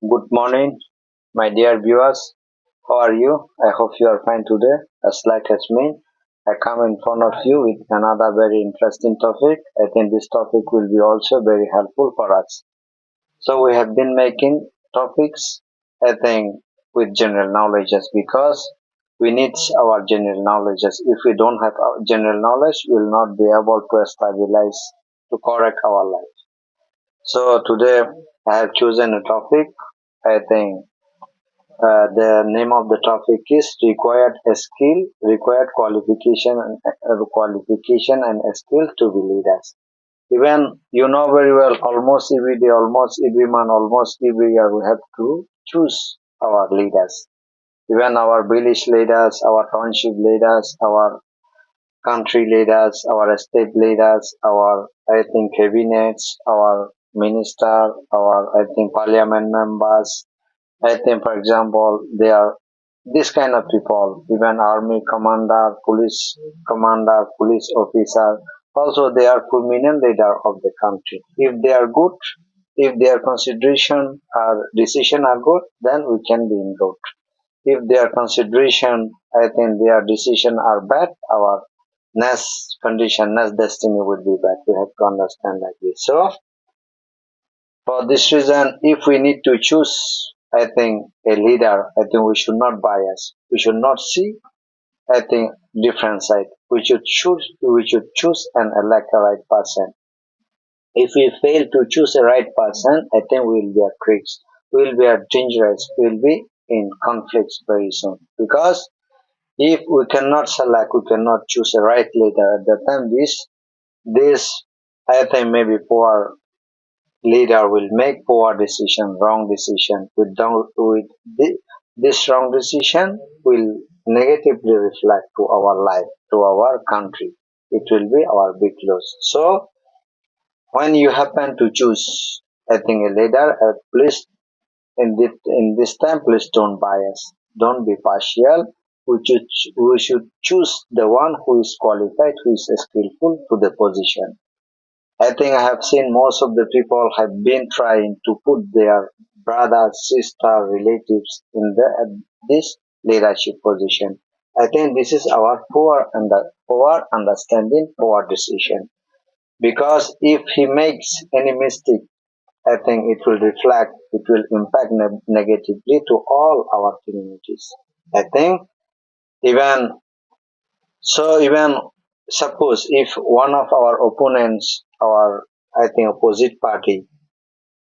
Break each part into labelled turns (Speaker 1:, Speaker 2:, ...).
Speaker 1: Good morning, my dear viewers. How are you? I hope you are fine today. As like as me, I come in front of you with another very interesting topic. I think this topic will be also very helpful for us. So we have been making topics, I think, with general knowledges because we need our general knowledges. If we don't have our general knowledge, we will not be able to stabilize to correct our life. So today I have chosen a topic. I think the name of the topic is required skill, required qualification and a skill to be leaders. Even you know very well, almost every day, almost every month, almost every year, we have to choose our leaders. Even our village leaders, our township leaders, our country leaders, our state leaders, our I think cabinets, our minister, our I think parliament members, I think, for example, they are this kind of people, even army commander, police officer. Also, they are prominent leader of the country. If they are good, if their consideration or decision are good, then we can be in good. If their consideration, I think their decision are bad, our next condition, next destiny would be bad. We have to understand like this. So, for this reason, if we need to choose, I think, a leader, I think we should not bias. We should not see, I think, different side. We should choose and elect a right person. If we fail to choose a right person, I think we will be at risk. We will be at dangerous. We will be in conflicts very soon. Because if we cannot select, we cannot choose a right leader at the time, this, I think, maybe poor leader will make poor decision, wrong decision. This wrong decision will negatively reflect to our life, to our country. It will be our big loss. So when you happen to choose, I think a leader, please in this time, please don't bias, don't be partial. We should choose the one who is qualified, who is skillful to the position. I think I have seen most of the people have been trying to put their brother, sister, relatives in this leadership position. I think this is our poor understanding, poor decision. Because if he makes any mistake, I think it will reflect, it will impact negatively to all our communities. I think even even suppose if one of our opponents, our I think opposite party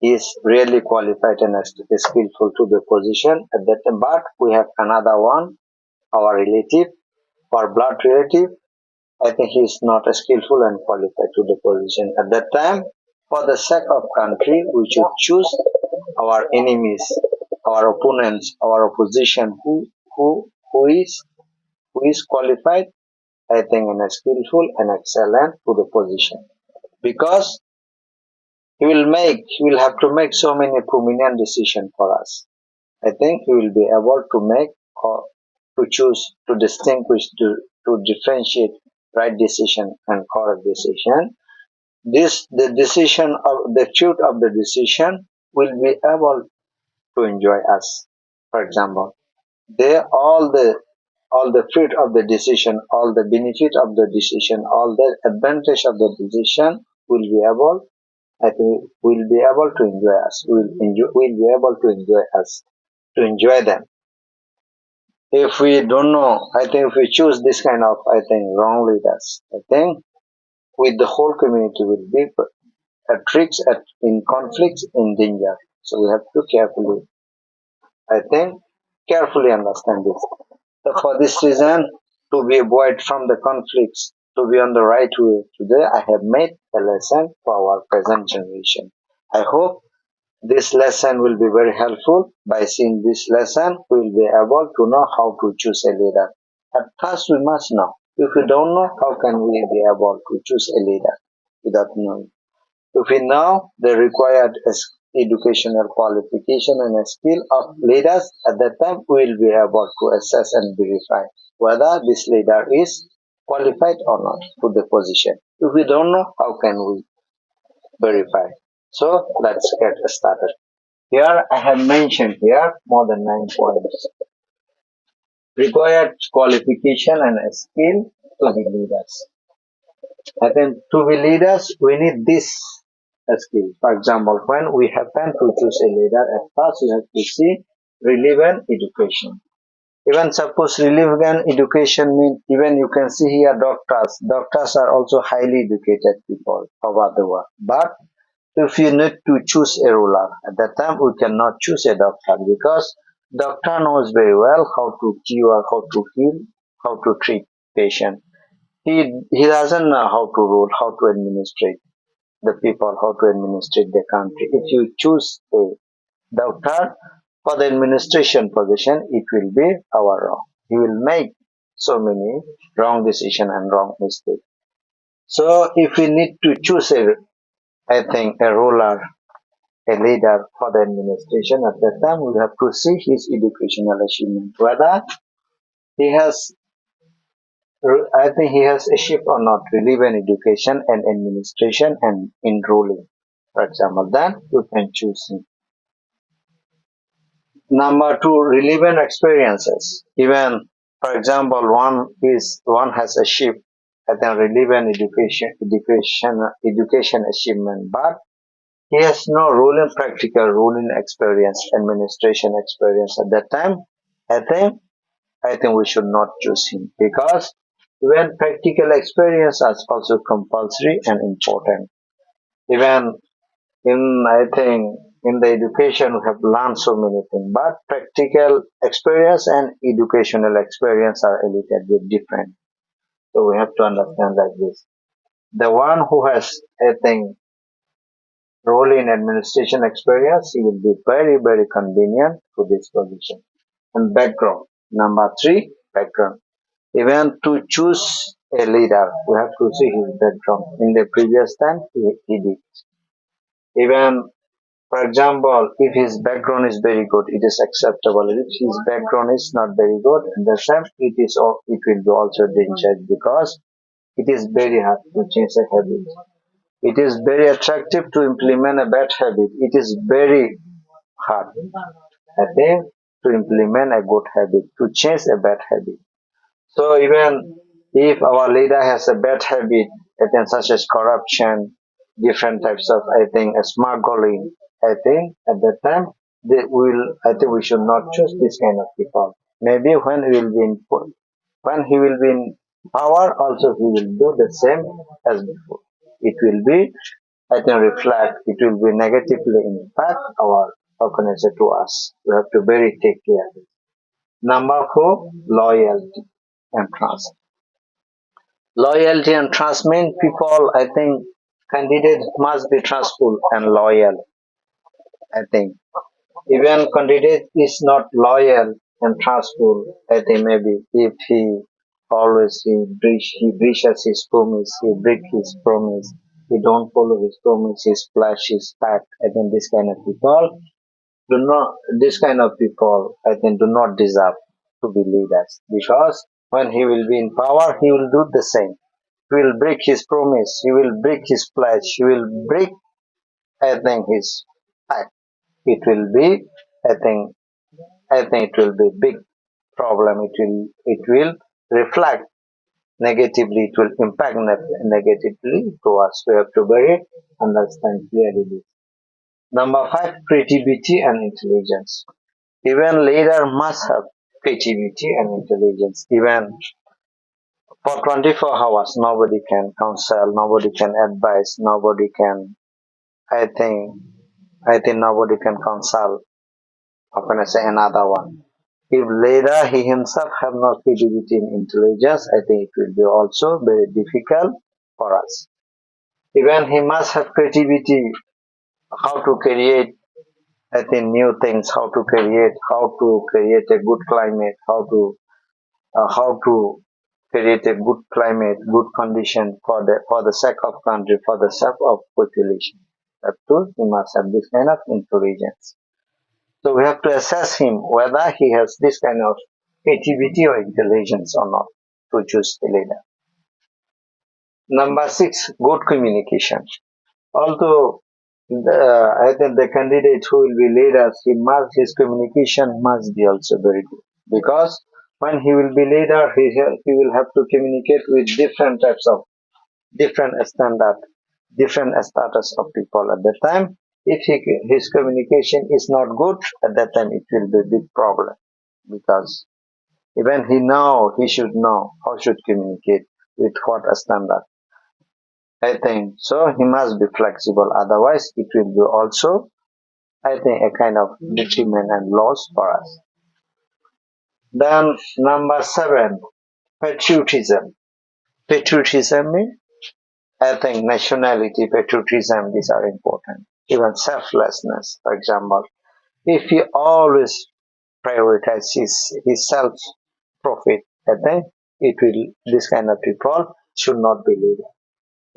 Speaker 1: is really qualified and skillful to the position at that time, but we have another one, our relative, our blood relative, I think he is not skillful and qualified to the position. At that time, for the sake of country, we should choose our enemies, our opponents, our opposition, who is qualified, I think, and skillful and excellent to the position. Because he will have to make so many prominent decisions for us. I think he will be able to make or to choose, to distinguish, to differentiate right decision and correct decision. The decision of the truth of the decision will be able to enjoy us. For example, they all the fruit of the decision, all the benefit of the decision, all the advantage of the decision will be able, I think, will be able to enjoy us. Will be able to enjoy us, to enjoy them. If we don't know, I think if we choose this kind of, I think, wrong leaders, I think with the whole community will be at risks, in conflicts, in danger. So we have to carefully, I think, carefully understand this. So for this reason, to be avoid from the conflicts, to be on the right way, today I have made a lesson for our present generation. I hope this lesson will be very helpful. By seeing this lesson, we will be able to know how to choose a leader. At first, we must know. If we don't know, how can we be able to choose a leader without knowing? If we know the required educational qualification and skill of leaders, at that time we will be able to assess and verify whether this leader is qualified or not to the position. If we don't know, how can we verify? So let's get started. Here I have mentioned here more than 9 points. Required qualification and a skill to be leaders. I think to be leaders, we need this skill. For example, when we happen to choose a leader, at first we have to see relevant education. Even suppose relevant education means even you can see here doctors. Doctors are also highly educated people over the world. But if you need to choose a ruler, at that time we cannot choose a doctor because doctor knows very well how to cure, how to heal, how to treat patient. He doesn't know how to rule, how to administrate the people, how to administrate the country. If you choose a doctor for the administration position, it will be our wrong. He will make so many wrong decision and wrong mistake. So if we need to choose I think a ruler, a leader for the administration, at that time we have to see his educational achievement, whether he has I think he has achieved or not relevant education and administration and in ruling. For example, then you can choose him. Number two, relevant experiences. Even, for example, one has achieved I think relevant education achievement, but he has no ruling practical ruling experience, administration experience at that time. I think I think we should not choose him because even practical experience is also compulsory and important. Even in I think in the education we have learned so many things, but practical experience and educational experience are a little bit different. So we have to understand like this. The one who has I think role in administration experience, he will be very very convenient to this position. And background. Number three, background. Even to choose a leader, we have to see his background. In the previous time, he did. Even, for example, if his background is very good, it is acceptable. If his background is not very good, the same, it will be also dangerous because it is very hard to change a habit. It is very attractive to implement a bad habit. It is very hard, I think, to implement a good habit, to change a bad habit. So even if our leader has a bad habit, I think such as corruption, different types of, I think, smuggling, I think at that time I think we should not choose this kind of people. Maybe when he will be in power, also he will do the same as before. It will be, I think, it will be negatively impact our organization to us. We have to very take care. Number four, loyalty and trust. Loyalty and trust mean people, I think, candidates must be trustful and loyal, I think. Even candidate is not loyal and trustful, I think maybe if he breaches his promise, he breaks his promise, he don't follow his promise, he splash his back. I think this kind of people, I think, do not deserve to be leaders because when he will be in power, he will do the same. He will break his promise. He will break his pledge. He will break, I think, his act. It will be, I think, it will be big problem. It will reflect negatively. It will impact negatively to us. We have to very understand clearly this. Number five, creativity and intelligence. Even leader must have creativity and intelligence. Even for 24 hours, nobody can counsel, nobody can advise, nobody can, I think, nobody can counsel, how can I say, another one. If later he himself have no creativity and intelligence, I think it will be also very difficult for us. Even he must have creativity, how to create, I think, new things, how to create a good climate, how to create a good climate, good condition for the sake of country, for the sake of population. Up to he must have this kind of intelligence. So we have to assess him whether he has this kind of creativity or intelligence or not to choose the leader. Number six, good communication. Although I think the candidate who will be leader, his communication must be also very good, because when he will be leader, he will have to communicate with different types of different standard, different status of people at that time. If his communication is not good, at that time it will be a big problem, because even he should know how should communicate with what standard. I think so. He must be flexible. Otherwise, it will be also, I think, a kind of detriment and loss for us. Then number 7, patriotism. Patriotism means, I think, nationality, patriotism, these are important. Even selflessness, for example. If he always prioritizes his self profit, I think this kind of people should not be leader.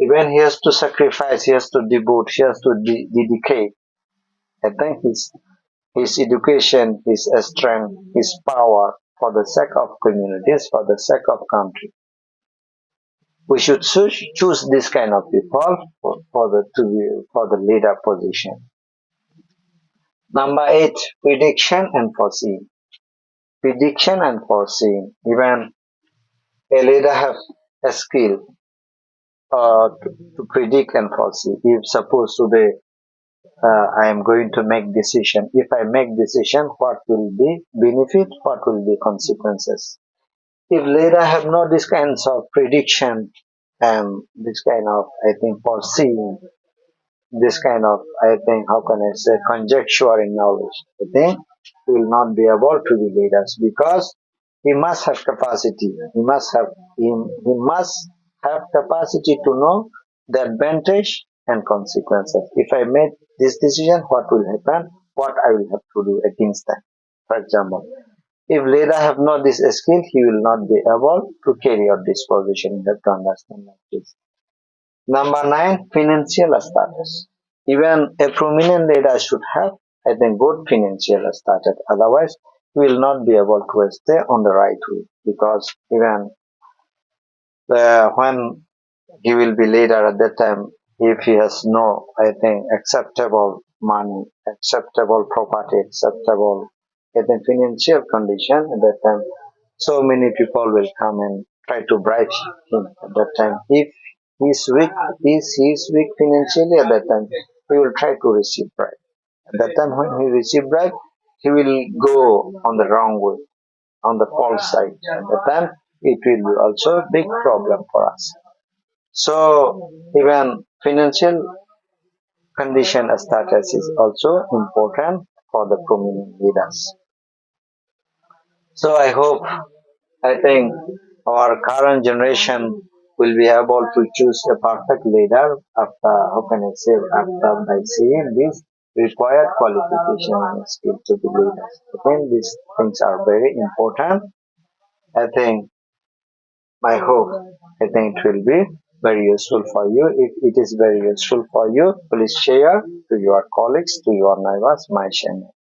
Speaker 1: Even he has to sacrifice, he has to devote, he has to dedicate. I think his education, his strength, his power for the sake of communities, for the sake of country. We should choose this kind of people for the leader position. Number 8, prediction and foreseeing. Prediction and foreseeing. Even a leader have a skill to predict and foresee. If suppose today I am going to make decision. If I make decision, what will be benefit? What will be consequences? If leader have not this kinds of prediction and this kind of, I think, foreseeing, this kind of, I think, how can I say, conjecturing knowledge, I think he will not be able to be leaders, because he must have capacity. He must have capacity to know the advantage and consequences. If I made this decision, what will happen? What I will have to do against that. For example, if leader have not this skill, he will not be able to carry out this position. You have to understand like this. Number 9, financial status. Even a prominent leader should have, I think, good financial status. Otherwise, he will not be able to stay on the right way, because even when he will be leader at that time, if he has no, I think, acceptable money, acceptable property, acceptable, I think, financial condition at that time, so many people will come and try to bribe him at that time. If he is weak financially at that time, he will try to receive bribe. At that time, when he receive bribe, he will go on the wrong way, on the false side. At that time, it will be also a big problem for us. So even financial condition status is also important for the prominent leaders. So I think our current generation will be able to choose a perfect leader after, how can I say, after by seeing these required qualification and skill to be leaders. I think these things are very important. I think I hope, I think it will be very useful for you. If it is very useful for you, please share to your colleagues, to your neighbors, my channel.